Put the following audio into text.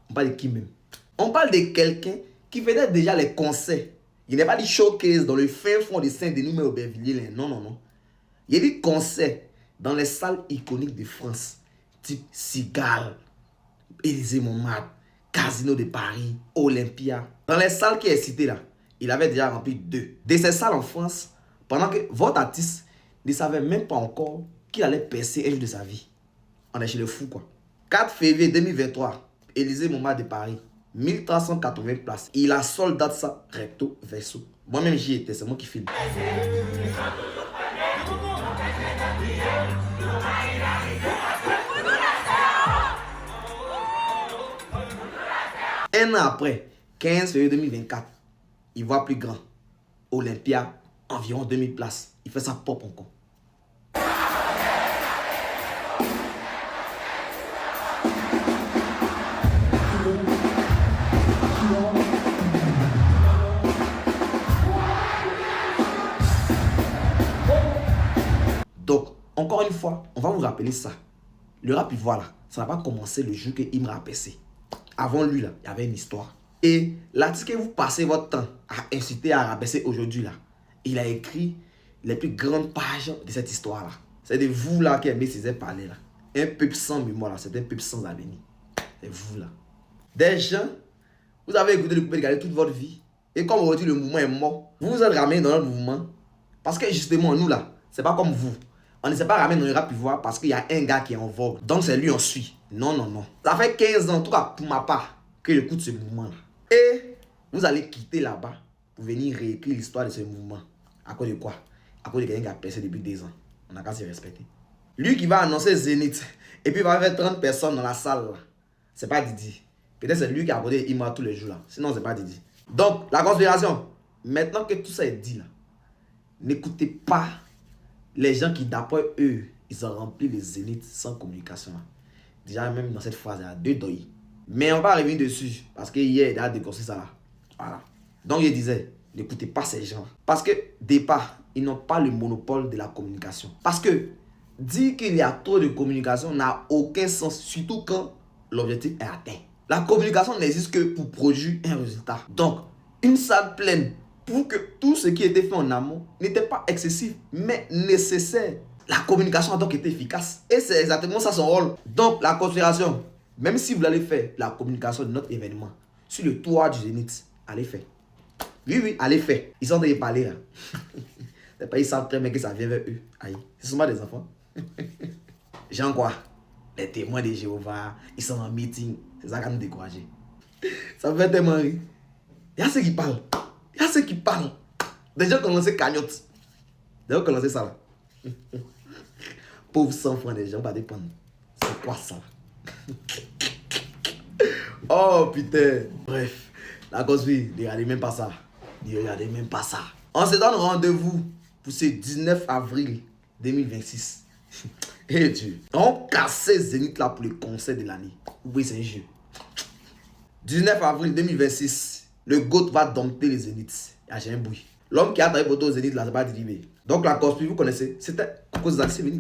On parle de qui même? On parle de quelqu'un qui faisait déjà les concerts. Il n'est pas dit showcase dans le fin fond de Saint-Denis mais Aubervilliers. Non, non, non. Il y a des concerts dans les salles iconiques de France, type Cigale, Élysée-Montmartre, Casino de Paris, Olympia. Dans les salles qui est citées là, il avait déjà rempli 2. De ces salles en France, pendant que votre artiste ne savait même pas encore qu'il allait percer un jour de sa vie. On est chez le fou quoi. 4 février 2023, Élysée-Montmartre de Paris, 1380 places. Il a sold out ça recto verso. Moi-même j'y étais, c'est moi qui filme. Un an après, 15 février 2024, il voit plus grand. Olympia, environ 2000 places. Il fait sa pop encore. Donc, encore une fois, on va vous rappeler ça. Le rap, voilà, ça n'a pas commencé le jour qu'il m'a rabaissé. Avant lui, là, il y avait une histoire. Et l'artiste que vous passez votre temps à inciter à rabaisser aujourd'hui, là, il a écrit les plus grandes pages de cette histoire-là. C'est de vous, là, qui aimez ces parler, là. Un peuple sans mémoire, là, c'est un peuple sans avenir. C'est vous, là. Des gens, vous avez écouté le coupé de Gallé toute votre vie. Et comme aujourd'hui, le mouvement est mort, vous vous êtes ramené dans notre mouvement. Parce que justement, nous, là, c'est pas comme vous. On ne s'est pas ramené dans le rap voir parce qu'il y a un gars qui est en vogue. Donc c'est lui on suit. Non, non, non. Ça fait 15 ans, en tout cas pour ma part, que j'écoute ce mouvement-là. Et vous allez quitter là-bas pour venir réécrire l'histoire de ce mouvement. À cause de quoi? À cause de quelqu'un qui a percé depuis 2 ans. On n'a qu'à se respecter. Lui qui va annoncer Zénith et puis il va avoir 30 personnes dans la salle là. C'est pas Didi. Peut-être c'est lui qui a abordé Ima tous les jours là. Sinon c'est pas Didi. Donc la conspiration. Maintenant que tout ça est dit là, n'écoutez pas les gens qui, d'après eux, ils ont rempli les zéniths sans communication. Déjà, même dans cette phrase, il y a 2 doigts. Mais on va revenir dessus, parce que hier, il a déconseillé ça là. Voilà. Donc, je disais, n'écoutez pas ces gens. Parce que, départ, ils n'ont pas le monopole de la communication. Parce que, dire qu'il y a trop de communication n'a aucun sens, surtout quand l'objectif est atteint. La communication n'existe que pour produire un résultat. Donc, une salle pleine, pour que tout ce qui était fait en amont n'était pas excessif, mais nécessaire. La communication a donc été efficace. Et c'est exactement ça son rôle. Donc, la considération, même si vous allez faire la communication de notre événement sur le toit du Zénith, allez faire. Oui, oui, allez faire. Ils sont en train de parler là. C'est pas, ils savent très bien que ça vient vers eux. Aïe, ce sont pas des enfants. Jean quoi? Les témoins de Jéhovah, ils sont en meeting. C'est ça qui nous décourage. Ça me fait tellement rire. Il y a ceux qui parlent. Il y a ceux qui parlent. Des gens qui ont lancé cagnotte. Des gens qui ont lancé ça là. Pauvres sans francs des gens, pas dépendre. C'est quoi ça? Oh putain. Bref, la cause oui, ne regardez même pas ça. Ne regardez même pas ça. On se donne rendez-vous pour ce 19 avril 2026. Et Dieu. On casse Zénith là pour le concert de l'année. Oui, c'est un jeu. 19 avril 2026. Le GOAT va dompter les Zéniths. Il y a un bruit. L'homme qui a travaillé pour tous les Zéniths là, c'est pas Didibé. Donc la cause, vous connaissez, c'était à cause d'Axé Veni.